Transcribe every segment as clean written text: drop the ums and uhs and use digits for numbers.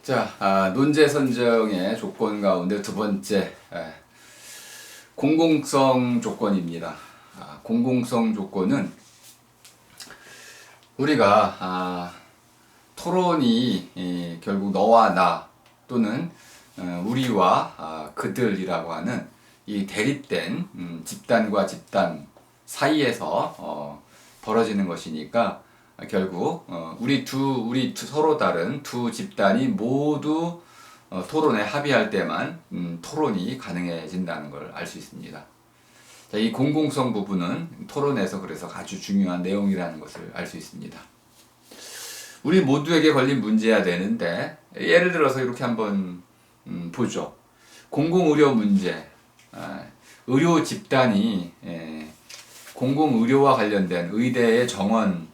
자, 논제 선정의 조건 가운데 두 번째, 공공성 조건입니다. 공공성 조건은 우리가 토론이 결국 너와 나 또는 우리와 그들이라고 하는 이 대립된 집단과 집단 사이에서 벌어지는 것이니까 결국 우리 서로 다른 두 집단이 모두 토론에 합의할 때만 토론이 가능해진다는 걸 알 수 있습니다. 자, 이 공공성 부분은 토론에서 그래서 아주 중요한 내용이라는 것을 알 수 있습니다. 우리 모두에게 걸린 문제야 되는데 예를 들어서 이렇게 한번 보죠. 공공의료 문제, 의료 집단이 공공의료와 관련된 의대의 정원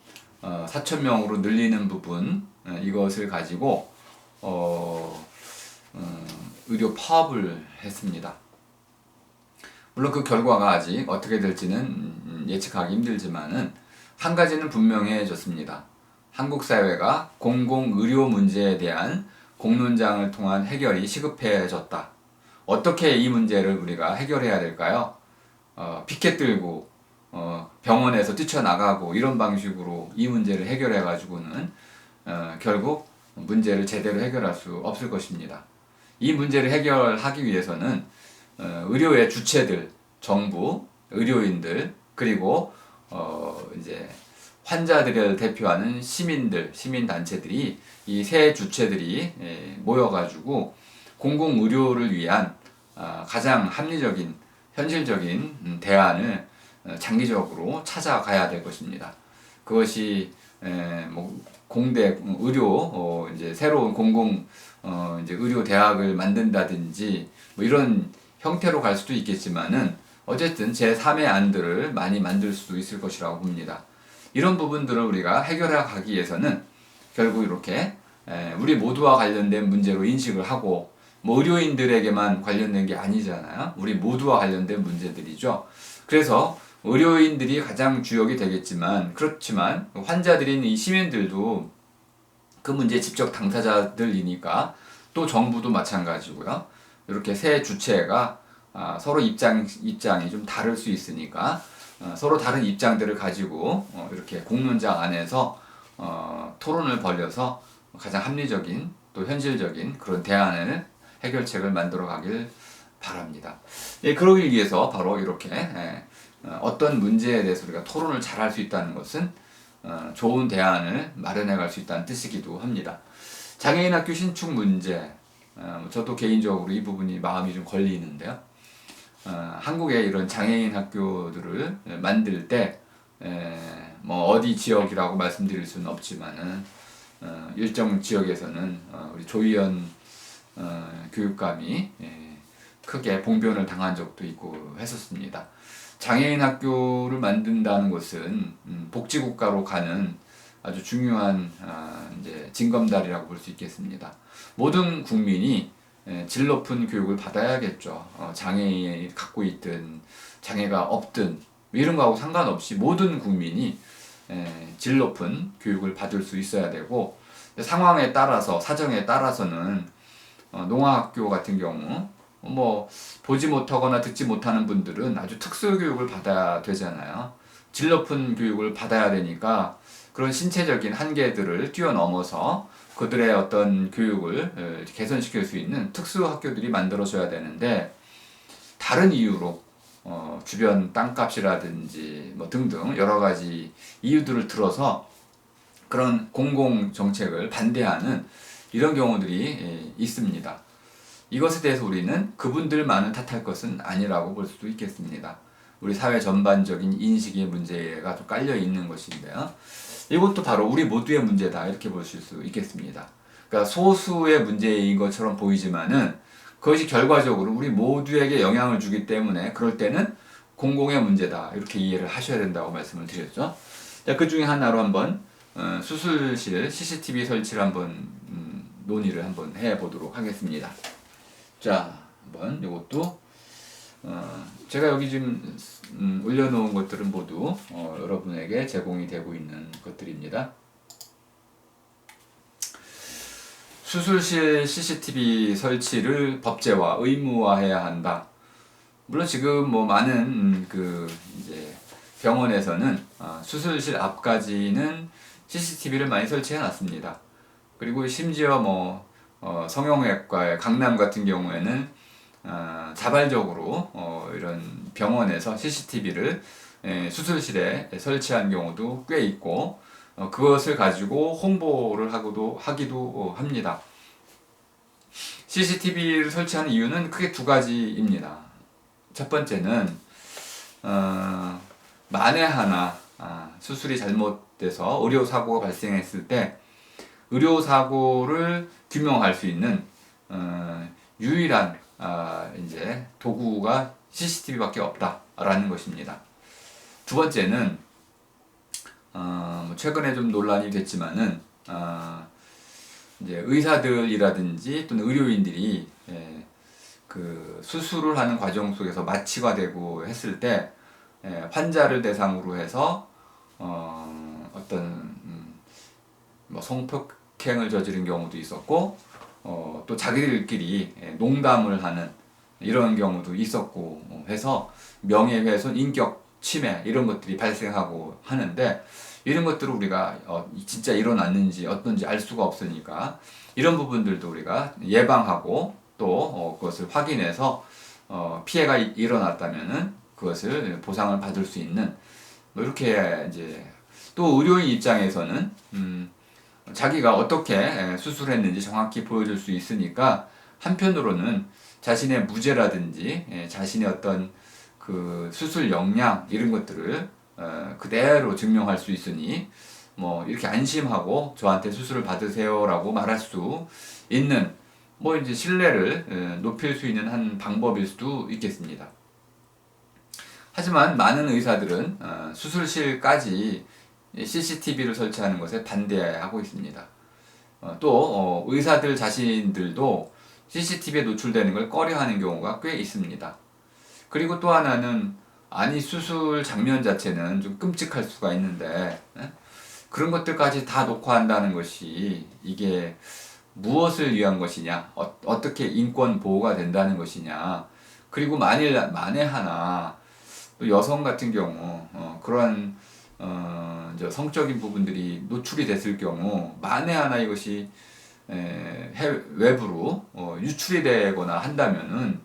4,000명으로 늘리는 부분, 이것을 가지고 의료 파업을 했습니다. 물론 그 결과가 아직 어떻게 될지는 예측하기 힘들지만은 한 가지는 분명해졌습니다. 한국 사회가 공공의료 문제에 대한 공론장을 통한 해결이 시급해졌다. 어떻게 이 문제를 우리가 해결해야 될까요? 피켓 들고 병원에서 뛰쳐나가고 이런 방식으로 이 문제를 해결해 가지고는 결국 문제를 제대로 해결할 수 없을 것입니다. 이 문제를 해결하기 위해서는 의료의 주체들, 정부, 의료인들, 그리고 이제 환자들을 대표하는 시민들, 시민단체들이 이 세 주체들이 모여가지고 공공의료를 위한 가장 합리적인, 현실적인 대안을 장기적으로 찾아가야 될 것입니다. 그것이 뭐 공대 의료 이제 새로운 공공 이제 의료 대학을 만든다든지 뭐 이런 형태로 갈 수도 있겠지만은 어쨌든 제3의 안들을 많이 만들 수도 있을 것이라고 봅니다. 이런 부분들을 우리가 해결해 가기 위해서는 결국 이렇게 우리 모두와 관련된 문제로 인식을 하고 뭐 의료인들에게만 관련된 게 아니잖아요. 우리 모두와 관련된 문제들이죠. 그래서 의료인들이 가장 주역이 되겠지만 그렇지만 환자들인 이 시민들도 그 문제의 직접 당사자들이니까 또 정부도 마찬가지고요. 이렇게 세 주체가 서로 입장이 좀 다를 수 있으니까 서로 다른 입장들을 가지고 이렇게 공론장 안에서 토론을 벌여서 가장 합리적인 또 현실적인 그런 대안을 해결책을 만들어 가길 바랍니다. 예, 그러기 위해서 바로 이렇게 어떤 문제에 대해서 우리가 토론을 잘 할 수 있다는 것은 좋은 대안을 마련해 갈 수 있다는 뜻이기도 합니다. 장애인 학교 신축 문제, 저도 개인적으로 이 부분이 마음이 좀 걸리는데요. 한국에 이런 장애인 학교들을 만들 때, 뭐 어디 지역이라고 말씀드릴 수는 없지만은 일정 지역에서는 우리 조희연 교육감이 크게 봉변을 당한 적도 있고 했었습니다. 장애인 학교를 만든다는 것은 복지국가로 가는 아주 중요한 이제 징검다리라고 볼 수 있겠습니다. 모든 국민이 질 높은 교육을 받아야겠죠. 장애인이 갖고 있든 장애가 없든 이런 거하고 상관없이 모든 국민이 질 높은 교육을 받을 수 있어야 되고 상황에 따라서 사정에 따라서는 농아학교 같은 경우 뭐 보지 못하거나 듣지 못하는 분들은 아주 특수 교육을 받아야 되잖아요. 질 높은 교육을 받아야 되니까 그런 신체적인 한계들을 뛰어넘어서 그들의 어떤 교육을 개선시킬 수 있는 특수 학교들이 만들어져야 되는데 다른 이유로 주변 땅값이라든지 뭐 등등 여러 가지 이유들을 들어서 그런 공공 정책을 반대하는 이런 경우들이 있습니다. 이것에 대해서 우리는 그분들만을 탓할 것은 아니라고 볼 수도 있겠습니다. 우리 사회 전반적인 인식의 문제가 좀 깔려 있는 것인데요. 이것도 바로 우리 모두의 문제다 이렇게 볼 수 있겠습니다. 그러니까 소수의 문제인 것처럼 보이지만은 그것이 결과적으로 우리 모두에게 영향을 주기 때문에 그럴 때는 공공의 문제다 이렇게 이해를 하셔야 된다고 말씀을 드렸죠. 자, 그 중에 하나로 한번 수술실 CCTV 설치를 한번 논의를 한번 해보도록 하겠습니다. 자, 한번 이것도 제가 여기 지금 올려놓은 것들은 모두 여러분에게 제공이 되고 있는 것들입니다. 수술실 CCTV 설치를 법제화, 의무화해야 한다. 물론 지금 뭐 많은 그 이제 병원에서는 수술실 앞까지는 CCTV를 많이 설치해 놨습니다. 그리고 심지어 뭐 성형외과의 강남 같은 경우에는 자발적으로 이런 병원에서 CCTV를 수술실에 설치한 경우도 꽤 있고 그것을 가지고 홍보를 하기도 합니다. CCTV를 설치하는 이유는 크게 두 가지입니다. 첫 번째는 만에 하나 수술이 잘못돼서 의료사고가 발생했을 때 의료사고를 규명할 수 있는 유일한 이제 도구가 CCTV밖에 없다라는 것입니다. 두 번째는 최근에 좀 논란이 됐지만은 이제 의사들이라든지 또는 의료인들이 그 수술을 하는 과정 속에서 마취가 되고 했을 때 환자를 대상으로 해서 어떤 뭐 성폭행을 저지른 경우도 있었고 또 자기들끼리 농담을 하는 이런 경우도 있었고 해서 명예훼손, 인격 침해 이런 것들이 발생하고 하는데 이런 것들을 우리가 진짜 일어났는지 어떤지 알 수가 없으니까 이런 부분들도 우리가 예방하고 또 그것을 확인해서 피해가 일어났다면은 그것을 보상을 받을 수 있는 뭐 이렇게 이제 또 의료인 입장에서는 자기가 어떻게 수술했는지 정확히 보여줄 수 있으니까 한편으로는 자신의 무죄라든지 자신의 어떤 그 수술 역량 이런 것들을 그대로 증명할 수 있으니 뭐 이렇게 안심하고 저한테 수술을 받으세요라고 말할 수 있는 뭐 이제 신뢰를 높일 수 있는 한 방법일 수도 있겠습니다. 하지만 많은 의사들은 수술실까지 CCTV를 설치하는 것에 반대하고 있습니다. 또 의사들 자신들도 CCTV에 노출되는 걸 꺼려하는 경우가 꽤 있습니다. 그리고 또 하나는 아니 수술 장면 자체는 좀 끔찍할 수가 있는데 그런 것들까지 다 녹화한다는 것이 이게 무엇을 위한 것이냐, 어떻게 인권 보호가 된다는 것이냐, 그리고 만에 하나 또 여성 같은 경우 그러한 성적인 부분들이 노출이 됐을 경우 만에 하나 이것이 외부로 유출이 되거나 한다면은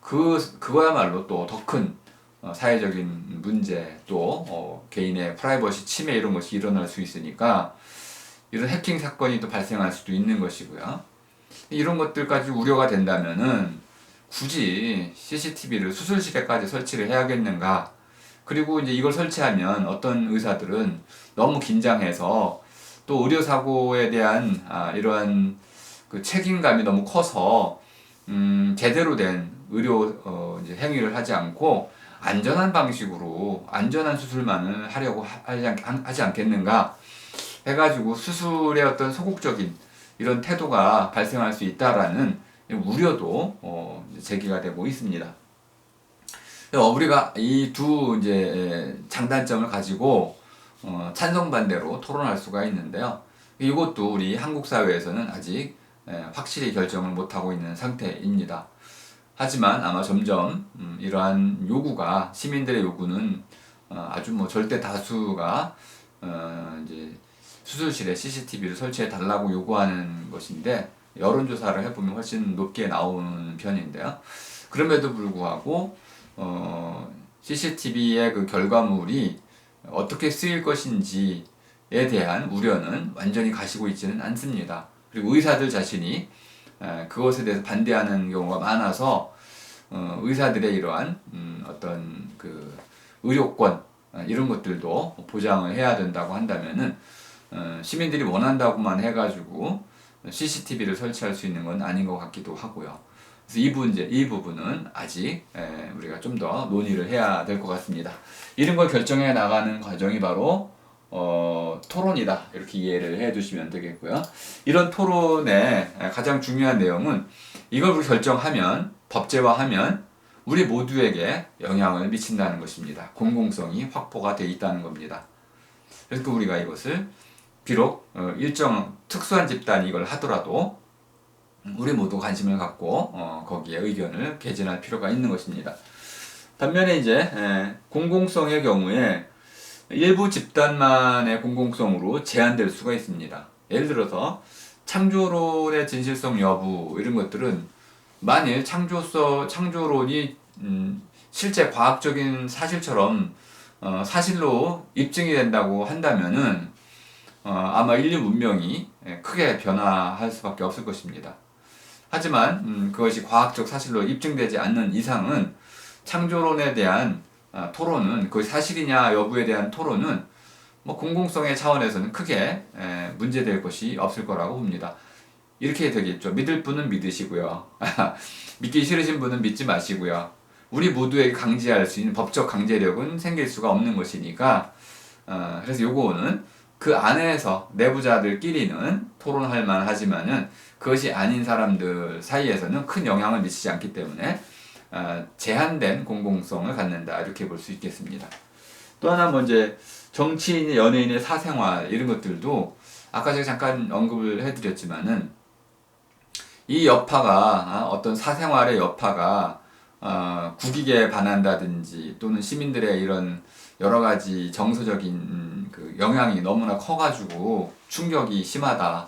그거야말로 또 더 큰 사회적인 문제 또 개인의 프라이버시 침해 이런 것이 일어날 수 있으니까 이런 해킹 사건이 또 발생할 수도 있는 것이고요. 이런 것들까지 우려가 된다면은 굳이 CCTV를 수술실에까지 설치를 해야겠는가? 그리고 이제 이걸 설치하면 어떤 의사들은 너무 긴장해서 또 의료사고에 대한 이러한 그 책임감이 너무 커서 제대로 된 의료 이제 행위를 하지 않고 안전한 방식으로 안전한 수술만을 하려고 하지 않겠는가 해가지고 수술의 어떤 소극적인 이런 태도가 발생할 수 있다라는 우려도 제기가 되고 있습니다. 우리가 이 두 이제 장단점을 가지고 찬성 반대로 토론할 수가 있는데요. 이것도 우리 한국 사회에서는 아직 확실히 결정을 못하고 있는 상태입니다. 하지만 아마 점점 이러한 요구가 시민들의 요구는 아주 뭐 절대 다수가 이제 수술실에 CCTV를 설치해 달라고 요구하는 것인데 여론조사를 해보면 훨씬 높게 나오는 편인데요. 그럼에도 불구하고 CCTV의 그 결과물이 어떻게 쓰일 것인지에 대한 우려는 완전히 가시고 있지는 않습니다. 그리고 의사들 자신이 그것에 대해서 반대하는 경우가 많아서 의사들의 이러한 어떤 그 의료권 이런 것들도 보장을 해야 된다고 한다면은 시민들이 원한다고만 해가지고 CCTV를 설치할 수 있는 건 아닌 것 같기도 하고요. 그래서 이 부분은 아직 우리가 좀 더 논의를 해야 될 것 같습니다. 이런 걸 결정해 나가는 과정이 바로 토론이다 이렇게 이해를 해두시면 되겠고요. 이런 토론의 가장 중요한 내용은 이걸 우리 결정하면 법제화하면 우리 모두에게 영향을 미친다는 것입니다. 공공성이 확보가 돼 있다는 겁니다. 그래서 우리가 이것을 비록 일정 특수한 집단이 이걸 하더라도 우리 모두 관심을 갖고 거기에 의견을 개진할 필요가 있는 것입니다. 반면에 이제 공공성의 경우에 일부 집단만의 공공성으로 제한될 수가 있습니다. 예를 들어서 창조론의 진실성 여부 이런 것들은 만일 창조론이 실제 과학적인 사실처럼 사실로 입증이 된다고 한다면은 아마 인류 문명이 크게 변화할 수밖에 없을 것입니다. 하지만 그것이 과학적 사실로 입증되지 않는 이상은 창조론에 대한 토론은 그것이 사실이냐 여부에 대한 토론은 뭐 공공성의 차원에서는 크게 문제될 것이 없을 거라고 봅니다. 이렇게 되겠죠. 믿을 분은 믿으시고요. 믿기 싫으신 분은 믿지 마시고요. 우리 모두에게 강제할 수 있는 법적 강제력은 생길 수가 없는 것이니까 그래서 요거는 그 안에서 내부자들끼리는 토론할 만하지만은 그것이 아닌 사람들 사이에서는 큰 영향을 미치지 않기 때문에 제한된 공공성을 갖는다 이렇게 볼 수 있겠습니다. 또 하나 뭐 이제 정치인, 연예인의 사생활 이런 것들도 아까 제가 잠깐 언급을 해드렸지만은 이 여파가 어떤 사생활의 여파가 국익에 반한다든지 또는 시민들의 이런 여러 가지 정서적인 그 영향이 너무나 커가지고 충격이 심하다.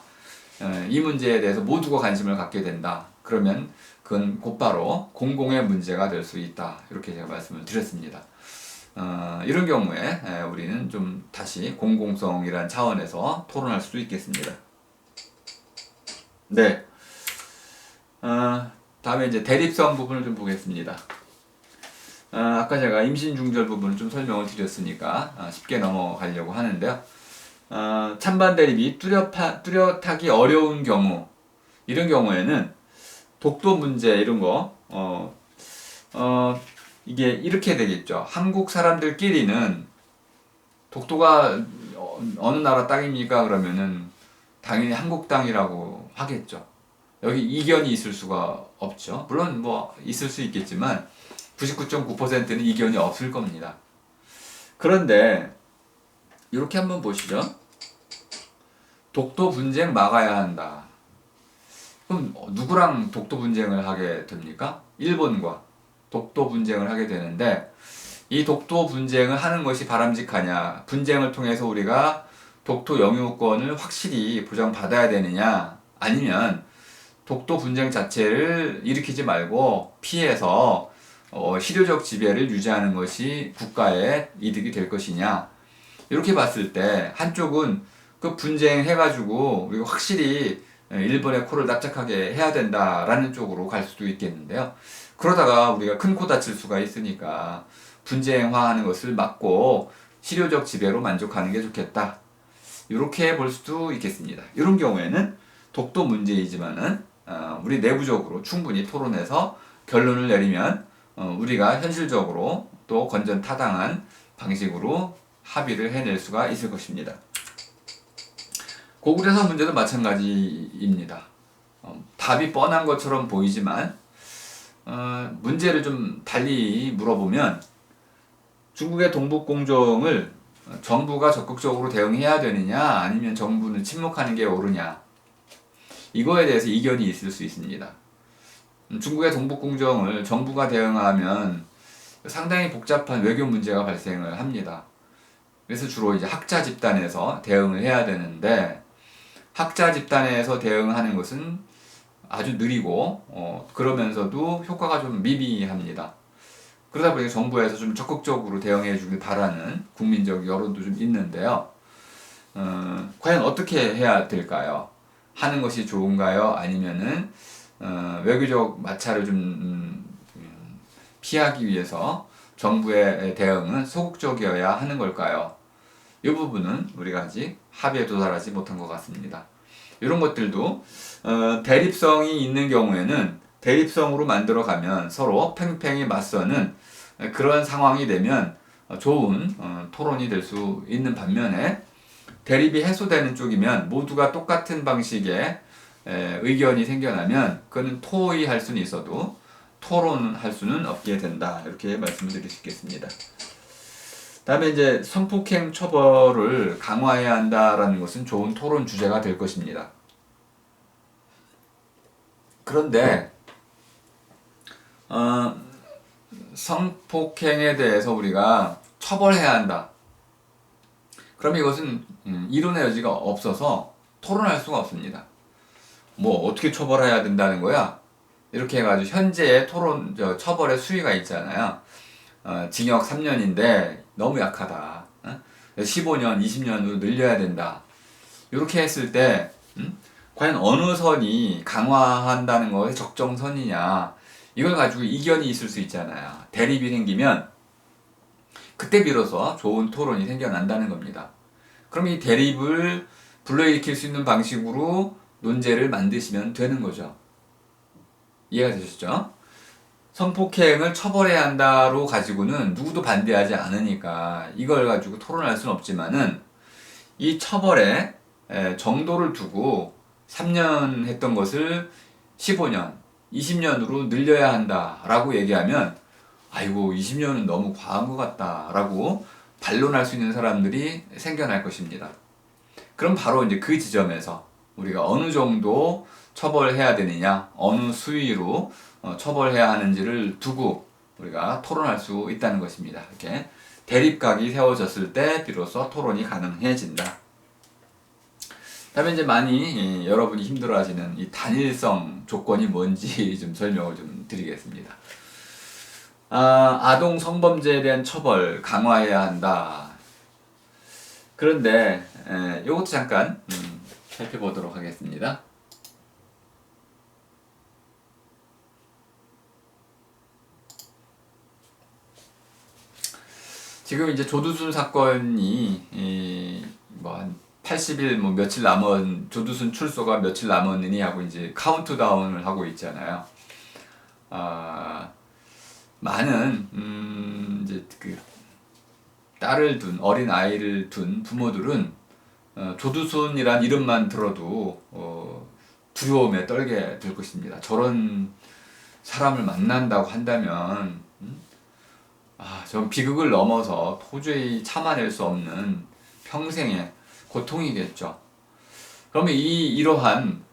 이 문제에 대해서 모두가 관심을 갖게 된다. 그러면 그건 곧바로 공공의 문제가 될 수 있다. 이렇게 제가 말씀을 드렸습니다. 이런 경우에 우리는 좀 다시 공공성이라는 차원에서 토론할 수도 있겠습니다. 네. 다음에 이제 대립성 부분을 좀 보겠습니다. 아까 제가 임신중절 부분을 좀 설명을 드렸으니까 쉽게 넘어가려고 하는데요. 찬반 대립이 뚜렷하기 어려운 경우, 이런 경우에는 독도 문제 이런 거, 이게 이렇게 되겠죠. 한국 사람들끼리는 독도가 어느 나라 땅입니까? 그러면은 당연히 한국 땅이라고 하겠죠. 여기 이견이 있을 수가 없죠. 물론 뭐 있을 수 있겠지만 99.9%는 이견이 없을 겁니다. 그런데 이렇게 한번 보시죠. 독도 분쟁 막아야 한다. 그럼 누구랑 독도 분쟁을 하게 됩니까? 일본과 독도 분쟁을 하게 되는데 이 독도 분쟁을 하는 것이 바람직하냐? 분쟁을 통해서 우리가 독도 영유권을 확실히 보장받아야 되느냐? 아니면 독도 분쟁 자체를 일으키지 말고 피해서 실효적 지배를 유지하는 것이 국가의 이득이 될 것이냐? 이렇게 봤을 때 한쪽은 그 분쟁해가지고 우리가 확실히 일본의 코를 납작하게 해야 된다라는 쪽으로 갈 수도 있겠는데요. 그러다가 우리가 큰 코 다칠 수가 있으니까 분쟁화하는 것을 막고 실효적 지배로 만족하는 게 좋겠다. 이렇게 볼 수도 있겠습니다. 이런 경우에는 독도 문제이지만은 우리 내부적으로 충분히 토론해서 결론을 내리면 우리가 현실적으로 또 건전타당한 방식으로 합의를 해낼 수가 있을 것입니다. 고구려사 문제도 마찬가지입니다. 답이 뻔한 것처럼 보이지만 문제를 좀 달리 물어보면 중국의 동북공정을 정부가 적극적으로 대응해야 되느냐 아니면 정부는 침묵하는 게 옳으냐 이거에 대해서 이견이 있을 수 있습니다. 중국의 동북공정을 정부가 대응하면 상당히 복잡한 외교 문제가 발생을 합니다. 그래서 주로 이제 학자 집단에서 대응을 해야 되는데 학자 집단에서 대응하는 것은 아주 느리고 그러면서도 효과가 좀 미비합니다. 그러다 보니까 정부에서 좀 적극적으로 대응해 주길 바라는 국민적 여론도 좀 있는데요. 과연 어떻게 해야 될까요? 하는 것이 좋은가요? 아니면은 외교적 마찰을 좀 피하기 위해서 정부의 대응은 소극적이어야 하는 걸까요? 이 부분은 우리가 아직 합의에 도달하지 못한 것 같습니다. 이런 것들도 대립성이 있는 경우에는 대립성으로 만들어가면 서로 팽팽히 맞서는 그런 상황이 되면 좋은 토론이 될 수 있는 반면에 대립이 해소되는 쪽이면 모두가 똑같은 방식의 의견이 생겨나면 그거는 토의할 수는 있어도 토론할 수는 없게 된다. 이렇게 말씀드릴 수 있겠습니다. 다음에 이제 성폭행 처벌을 강화해야 한다라는 것은 좋은 토론 주제가 될 것입니다. 그런데 성폭행에 대해서 우리가 처벌해야 한다. 그럼 이것은 이론의 여지가 없어서 토론할 수가 없습니다. 뭐 어떻게 처벌해야 된다는 거야? 이렇게 해가지고 현재의 처벌의 수위가 있잖아요. 징역 3년인데 너무 약하다. 15년, 20년으로 늘려야 된다. 이렇게 했을 때 과연 어느 선이 강화한다는 것의 적정선이냐, 이걸 가지고 이견이 있을 수 있잖아요. 대립이 생기면 그때 비로소 좋은 토론이 생겨난다는 겁니다. 그럼 이 대립을 불러일으킬 수 있는 방식으로 논제를 만드시면 되는 거죠. 이해가 되셨죠? 성폭행을 처벌해야 한다로 가지고는 누구도 반대하지 않으니까 이걸 가지고 토론할 수는 없지만은, 이 처벌의 정도를 두고 3년 했던 것을 15년, 20년으로 늘려야 한다라고 얘기하면, 아이고 20년은 너무 과한 것 같다라고 반론할 수 있는 사람들이 생겨날 것입니다. 그럼 바로 이제 그 지점에서 우리가 어느 정도 처벌해야 되느냐, 어느 수위로 처벌해야 하는지를 두고 우리가 토론할 수 있다는 것입니다. 이렇게 대립각이 세워졌을 때 비로소 토론이 가능해진다. 다음에 이제 많이 여러분이 힘들어하시는 이 단일성 조건이 뭔지 좀 설명을 좀 드리겠습니다. 아동 성범죄에 대한 처벌 강화해야 한다. 그런데 이것도 잠깐 살펴보도록 하겠습니다. 지금 이제 조두순 사건이 뭐 한 80일 뭐 며칠 남은, 조두순 출소가 며칠 남았느니 하고 이제 카운트다운을 하고 있잖아요. 많은 이제 그 딸을 둔, 어린 아이를 둔 부모들은 조두순이란 이름만 들어도 두려움에 떨게 될 것입니다. 저런 사람을 만난다고 한다면 전 비극을 넘어서 도저히 참아낼 수 없는 평생의 고통이겠죠. 그러면 이러한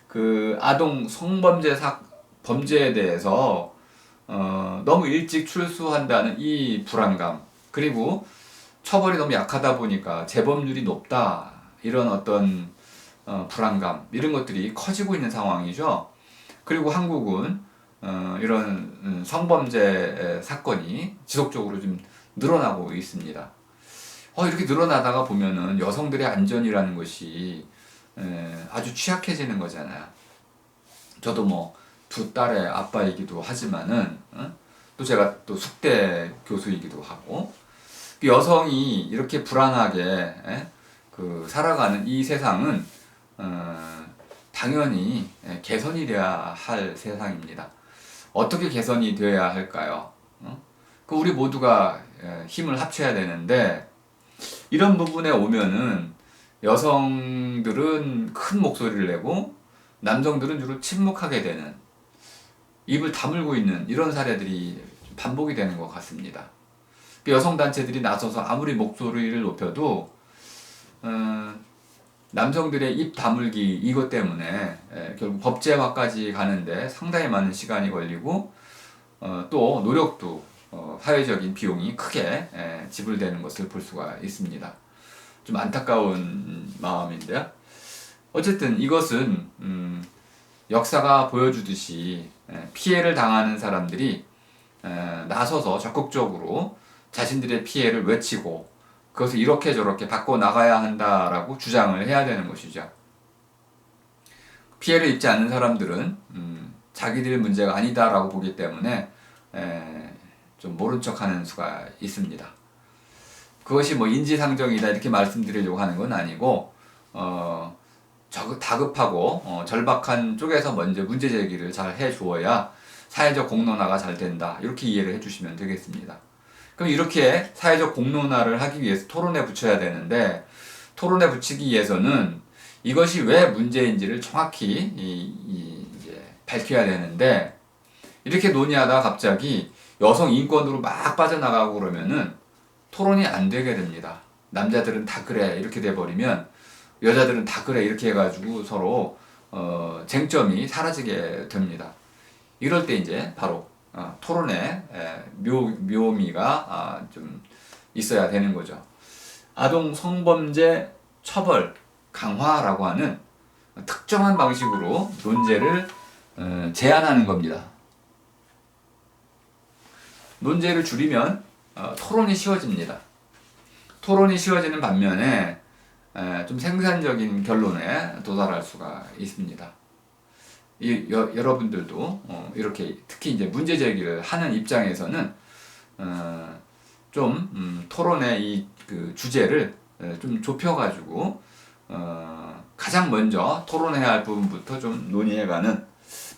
그 아동 성범죄 범죄에 대해서 너무 일찍 출소한다는 이 불안감, 그리고 처벌이 너무 약하다 보니까 재범률이 높다, 이런 어떤 불안감, 이런 것들이 커지고 있는 상황이죠. 그리고 한국은 이런 성범죄 사건이 지속적으로 좀 늘어나고 있습니다. 이렇게 늘어나다가 보면은 여성들의 안전이라는 것이 아주 취약해지는 거잖아요. 저도 뭐 두 딸의 아빠이기도 하지만은 또 제가 또 숙대 교수이기도 하고, 여성이 이렇게 불안하게 그 살아가는 이 세상은 당연히 개선이 돼야 할 세상입니다. 어떻게 개선이 되어야 할까요? 우리 모두가 힘을 합쳐야 되는데, 이런 부분에 오면은 여성들은 큰 목소리를 내고 남성들은 주로 침묵하게 되는, 입을 다물고 있는 이런 사례들이 반복이 되는 것 같습니다. 여성단체들이 나서서 아무리 목소리를 높여도 남성들의 입 다물기, 이것 때문에 결국 법제화까지 가는데 상당히 많은 시간이 걸리고 또 노력도 사회적인 비용이 크게 지불되는 것을 볼 수가 있습니다. 좀 안타까운 마음인데요. 어쨌든 이것은 역사가 보여주듯이 피해를 당하는 사람들이 나서서 적극적으로 자신들의 피해를 외치고 그것을 이렇게 저렇게 바꿔나가야 한다라고 주장을 해야 되는 것이죠. 피해를 입지 않는 사람들은 자기들 문제가 아니다라고 보기 때문에 좀 모른 척하는 수가 있습니다. 그것이 뭐 인지상정이다 이렇게 말씀드리려고 하는 건 아니고 다급하고 절박한 쪽에서 먼저 문제 제기를 잘 해주어야 사회적 공론화가 잘 된다, 이렇게 이해를 해주시면 되겠습니다. 그럼 이렇게 사회적 공론화를 하기 위해서 토론에 붙여야 되는데, 토론에 붙이기 위해서는 이것이 왜 문제인지를 정확히 이제 밝혀야 되는데, 이렇게 논의하다가 갑자기 여성 인권으로 막 빠져나가고 그러면은 토론이 안 되게 됩니다. 남자들은 다 그래 이렇게 돼버리면 여자들은 다 그래 이렇게 해가지고 서로 쟁점이 사라지게 됩니다. 이럴 때 이제 바로 토론의 묘미가 좀 있어야 되는 거죠. 아동 성범죄 처벌 강화라고 하는 특정한 방식으로 논제를 제한하는 겁니다. 논제를 줄이면 토론이 쉬워집니다. 토론이 쉬워지는 반면에 좀 생산적인 결론에 도달할 수가 있습니다. 여러분들도 이렇게 특히 이제 문제 제기를 하는 입장에서는 좀 토론의 그 주제를 좀 좁혀가지고 가장 먼저 토론해야 할 부분부터 좀 논의해가는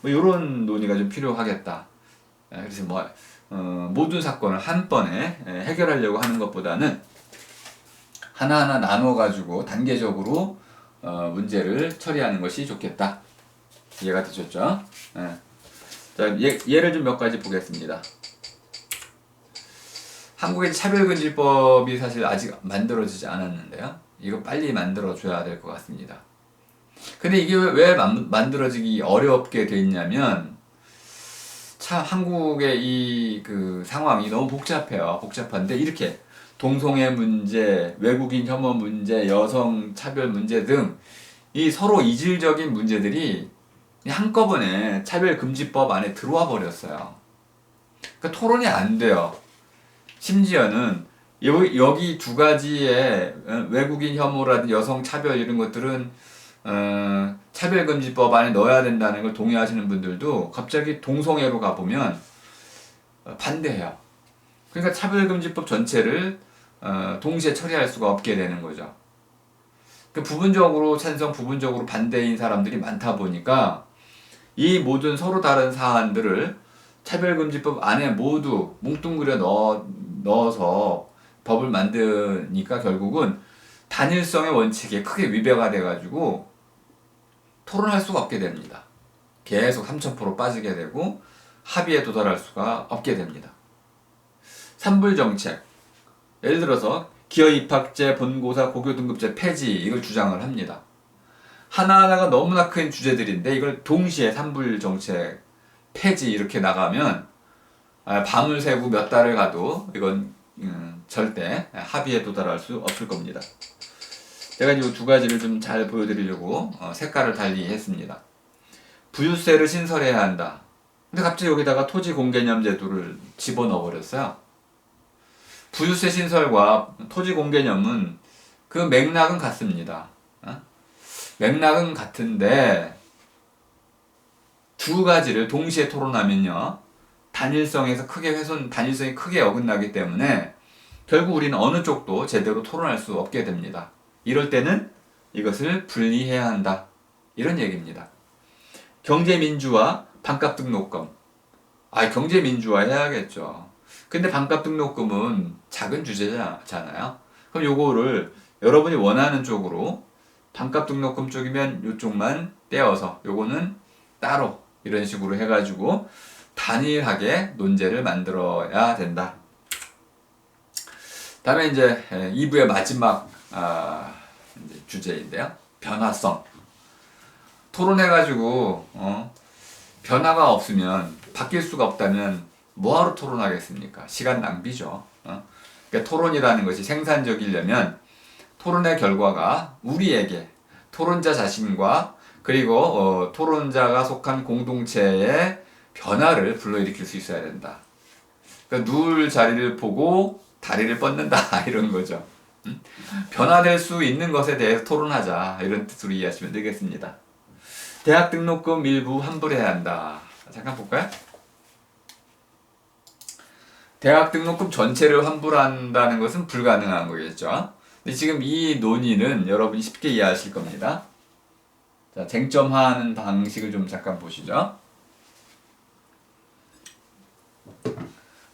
뭐 이런 논의가 좀 필요하겠다. 그래서 모든 사건을 한 번에 해결하려고 하는 것보다는 하나하나 나눠가지고 단계적으로 문제를 처리하는 것이 좋겠다. 이해가 되셨죠? 자, 예를 좀 몇 가지 보겠습니다. 한국의 차별금지법이 사실 아직 만들어지지 않았는데요. 이거 빨리 만들어줘야 될 것 같습니다. 근데 이게 왜 만들어지기 어렵게 돼 있냐면, 참 한국의 이 그 상황이 너무 복잡해요. 복잡한데 이렇게 동성애 문제, 외국인 혐오 문제, 여성 차별 문제 등 이 서로 이질적인 문제들이 한꺼번에 차별금지법 안에 들어와 버렸어요. 그러니까 토론이 안 돼요. 심지어는 여기 두 가지의 외국인 혐오라든지 여성 차별 이런 것들은 차별금지법 안에 넣어야 된다는 걸 동의하시는 분들도 갑자기 동성애로 가보면 반대해요. 그러니까 차별금지법 전체를 동시에 처리할 수가 없게 되는 거죠. 그 부분적으로 찬성, 부분적으로 반대인 사람들이 많다 보니까 이 모든 서로 다른 사안들을 차별금지법 안에 모두 뭉뚱그려 넣어서 법을 만드니까 결국은 단일성의 원칙에 크게 위배가 돼가지고 토론할 수가 없게 됩니다. 계속 3000% 빠지게 되고 합의에 도달할 수가 없게 됩니다. 산불정책, 예를 들어서 기여입학제, 본고사, 고교등급제 폐지 이걸 주장을 합니다. 하나하나가 너무나 큰 주제들인데 이걸 동시에 산불정책 폐지 이렇게 나가면 밤을 새고 몇 달을 가도 이건 절대 합의에 도달할 수 없을 겁니다. 제가 이 두 가지를 좀 잘 보여드리려고 색깔을 달리 했습니다. 부유세를 신설해야 한다. 근데 갑자기 여기다가 토지공개념 제도를 집어넣어 버렸어요. 부유세 신설과 토지공개념은 그 맥락은 같습니다. 맥락은 같은데 두 가지를 동시에 토론하면요, 단일성이 크게 어긋나기 때문에 결국 우리는 어느 쪽도 제대로 토론할 수 없게 됩니다. 이럴 때는 이것을 분리해야 한다. 이런 얘기입니다. 경제민주화, 반값 등록금. 경제민주화 해야겠죠. 근데 반값 등록금은 작은 주제잖아요. 그럼 요거를 여러분이 원하는 쪽으로 반값 등록금 쪽이면 요쪽만 떼어서 요거는 따로 이런 식으로 해가지고 단일하게 논제를 만들어야 된다. 다음에 이제 2부의 마지막 이제 주제인데요. 변화성. 토론해가지고 변화가 없으면, 바뀔 수가 없다면 뭐하러 토론하겠습니까? 시간 낭비죠. 그러니까 토론이라는 것이 생산적이려면 토론의 결과가 우리에게, 토론자 자신과 그리고 토론자가 속한 공동체의 변화를 불러일으킬 수 있어야 된다. 그러니까 누울 자리를 보고 다리를 뻗는다 이런 거죠. 변화될 수 있는 것에 대해서 토론하자 이런 뜻으로 이해하시면 되겠습니다. 대학 등록금 일부 환불해야 한다. 잠깐 볼까요? 대학 등록금 전체를 환불한다는 것은 불가능한 거겠죠. 근데 지금 이 논의는 여러분이 쉽게 이해하실 겁니다. 자, 쟁점화하는 방식을 좀 잠깐 보시죠.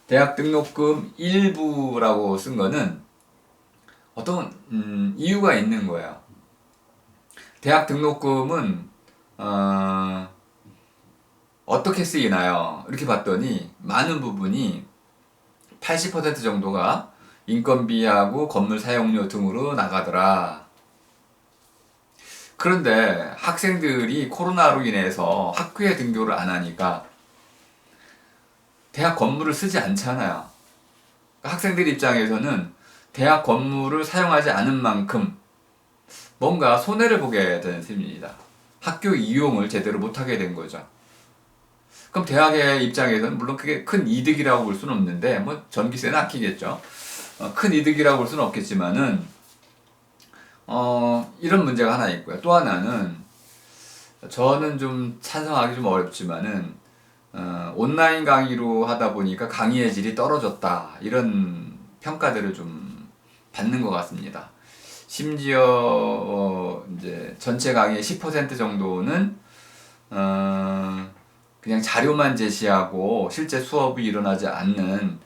대학 등록금 일부라고 쓴 거는 어떤 이유가 있는 거예요. 대학 등록금은 어떻게 쓰이나요? 이렇게 봤더니 많은 부분이 80% 정도가 인건비하고 건물 사용료 등으로 나가더라. 그런데 학생들이 코로나로 인해서 학교에 등교를 안 하니까 대학 건물을 쓰지 않잖아요. 학생들 입장에서는 대학 건물을 사용하지 않은 만큼 뭔가 손해를 보게 되는 셈입니다. 학교 이용을 제대로 못하게 된 거죠. 그럼 대학의 입장에서는 물론 그게 큰 이득이라고 볼 수는 없는데 뭐 전기세는 아끼겠죠. 큰 이득이라고 볼 수는 없겠지만은 이런 문제가 하나 있고요. 또 하나는 저는 좀 찬성하기 좀 어렵지만은 온라인 강의로 하다 보니까 강의의 질이 떨어졌다 이런 평가들을 좀 받는 것 같습니다. 심지어 이제 전체 강의의 10% 정도는 그냥 자료만 제시하고 실제 수업이 일어나지 않는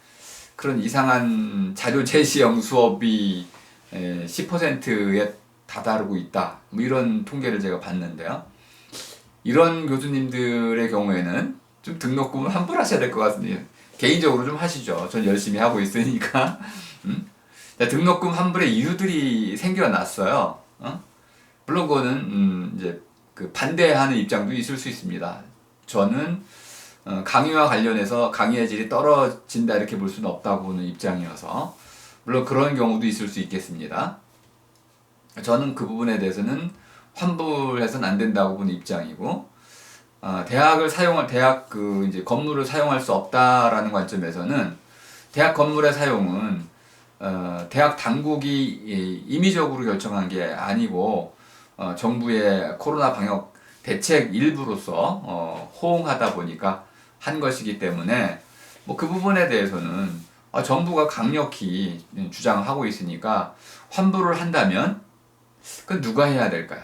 그런 이상한 자료 제시형 수업이 10%에 다다르고 있다. 뭐 이런 통계를 제가 봤는데요. 이런 교수님들의 경우에는 좀 등록금을 환불하셔야 될 것 같습니다. 개인적으로 좀 하시죠. 전 열심히 하고 있으니까. 등록금 환불의 이유들이 생겨났어요. 물론 그거는 이제 그 반대하는 입장도 있을 수 있습니다. 저는 강의와 관련해서 강의의 질이 떨어진다 이렇게 볼 수는 없다고 보는 입장이어서 물론 그런 경우도 있을 수 있겠습니다. 저는 그 부분에 대해서는 환불해서는 안 된다고 보는 입장이고 대학 그 이제 건물을 사용할 수 없다라는 관점에서는 대학 건물의 사용은 대학 당국이 임의적으로 결정한 게 아니고 정부의 코로나 방역 대책 일부로서 호응하다 보니까 한 것이기 때문에 뭐 그 부분에 대해서는 정부가 강력히 주장하고 있으니까 환불을 한다면 그건 누가 해야 될까요?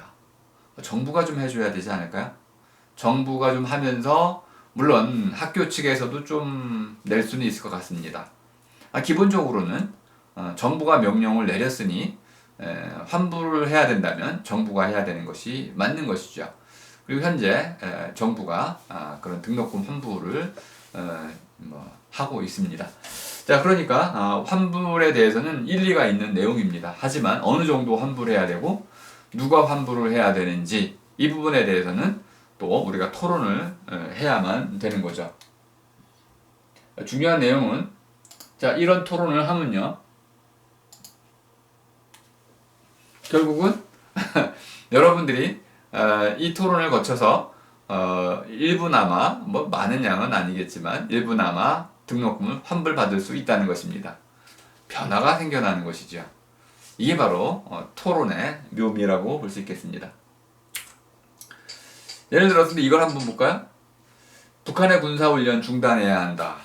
정부가 좀 해줘야 되지 않을까요? 정부가 좀 하면서 물론 학교 측에서도 좀 낼 수는 있을 것 같습니다. 기본적으로는 정부가 명령을 내렸으니 환불을 해야 된다면 정부가 해야 되는 것이 맞는 것이죠. 그리고 현재 정부가 그런 등록금 환불을 하고 있습니다. 자, 그러니까 환불에 대해서는 일리가 있는 내용입니다. 하지만 어느 정도 환불해야 되고 누가 환불을 해야 되는지 이 부분에 대해서는 또 우리가 토론을 해야만 되는 거죠. 중요한 내용은 자, 이런 토론을 하면요. 결국은 여러분들이 이 토론을 거쳐서 일부나마 뭐 많은 양은 아니겠지만 일부나마 등록금을 환불받을 수 있다는 것입니다. 변화가 생겨나는 것이죠. 이게 바로 토론의 묘미라고 볼 수 있겠습니다. 예를 들어서 이걸 한번 볼까요? 북한의 군사훈련 중단해야 한다.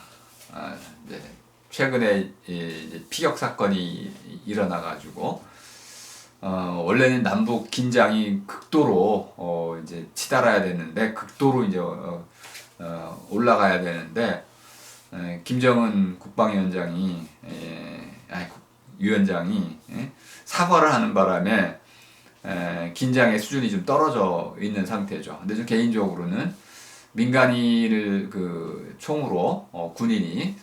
네. 최근에 피격 사건이 일어나가지고 원래는 남북 긴장이 극도로 이제 치달아야 되는데 극도로 이제 올라가야 되는데 김정은 국방위원장이 위원장이 사과를 하는 바람에 긴장의 수준이 좀 떨어져 있는 상태죠. 근데 좀 개인적으로는 민간인을 그 총으로 군인이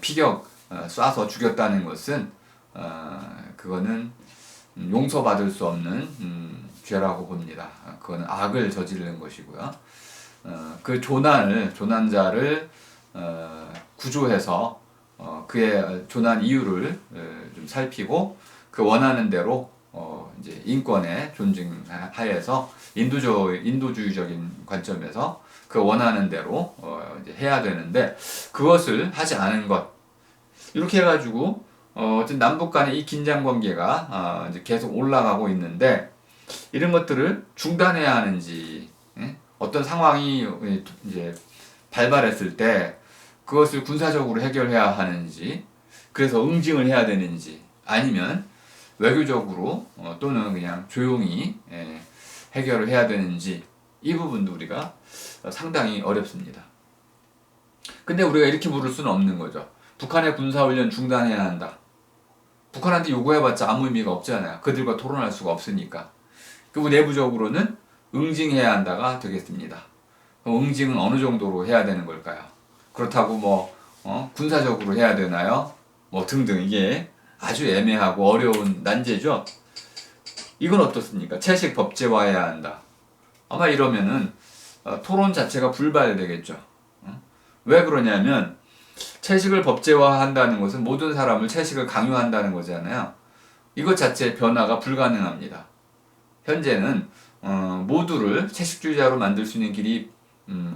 피격 쏴서 죽였다는 것은 그거는 용서받을 수 없는 죄라고 봅니다. 그거는 악을 저지르는 것이고요. 그 조난자를 구조해서 그의 조난 이유를 좀 살피고 그 원하는 대로 이제 인권의 존중하에서 인도주의적인 관점에서 그 원하는 대로 이제 해야 되는데 그것을 하지 않은 것 이렇게 해가지고 어쨌든 남북 간의 이 긴장 관계가 이제 계속 올라가고 있는데 이런 것들을 중단해야 하는지 어떤 상황이 이제 발발했을 때 그것을 군사적으로 해결해야 하는지 그래서 응징을 해야 되는지 아니면 외교적으로 또는 그냥 조용히 해결을 해야 되는지 이 부분도 우리가 상당히 어렵습니다. 근데 우리가 이렇게 물을 수는 없는 거죠. 북한의 군사훈련 중단해야 한다. 북한한테 요구해봤자 아무 의미가 없잖아요. 그들과 토론할 수가 없으니까. 그리고 내부적으로는 응징해야 한다가 되겠습니다. 그럼 응징은 어느 정도로 해야 되는 걸까요? 그렇다고 뭐 군사적으로 해야 되나요? 뭐 등등 이게 아주 애매하고 어려운 난제죠. 이건 어떻습니까? 채식 법제화해야 한다. 아마 이러면은 토론 자체가 불발되겠죠. 왜 그러냐면 채식을 법제화한다는 것은 모든 사람을 채식을 강요한다는 거잖아요. 이것 자체의 변화가 불가능합니다. 현재는 모두를 채식주의자로 만들 수 있는 길이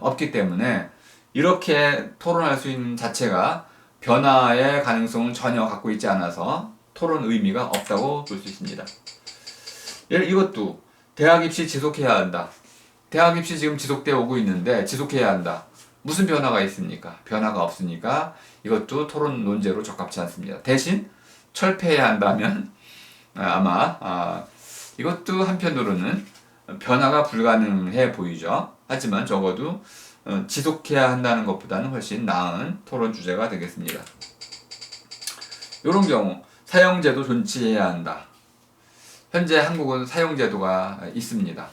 없기 때문에 이렇게 토론할 수 있는 자체가 변화의 가능성을 전혀 갖고 있지 않아서 토론 의미가 없다고 볼 수 있습니다. 이것도 대학 입시 지속해야 한다. 대학 입시 지금 지속되어 오고 있는데 지속해야 한다. 무슨 변화가 있습니까? 변화가 없으니까 이것도 토론 논제로 적합치 않습니다. 대신 철폐해야 한다면 아마 이것도 한편으로는 변화가 불가능해 보이죠. 하지만 적어도 지속해야 한다는 것보다는 훨씬 나은 토론 주제가 되겠습니다. 이런 경우 사형제도 존치해야 한다. 현재 한국은 사형제도가 있습니다.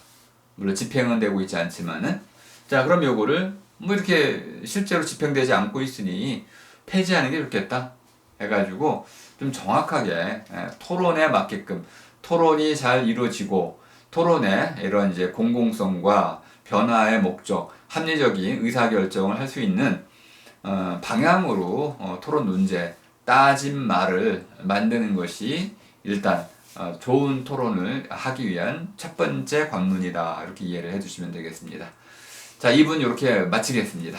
물론 집행은 되고 있지 않지만은 자 그럼 요거를 뭐 이렇게 실제로 집행되지 않고 있으니 폐지하는 게 좋겠다 해가지고 좀 정확하게 토론에 맞게끔 토론이 잘 이루어지고 토론의 이런 이제 공공성과 변화의 목적, 합리적인 의사결정을 할 수 있는 방향으로 토론 논제, 따진 말을 만드는 것이 일단 좋은 토론을 하기 위한 첫 번째 관문이다. 이렇게 이해를 해주시면 되겠습니다. 자, 2분 이렇게 마치겠습니다.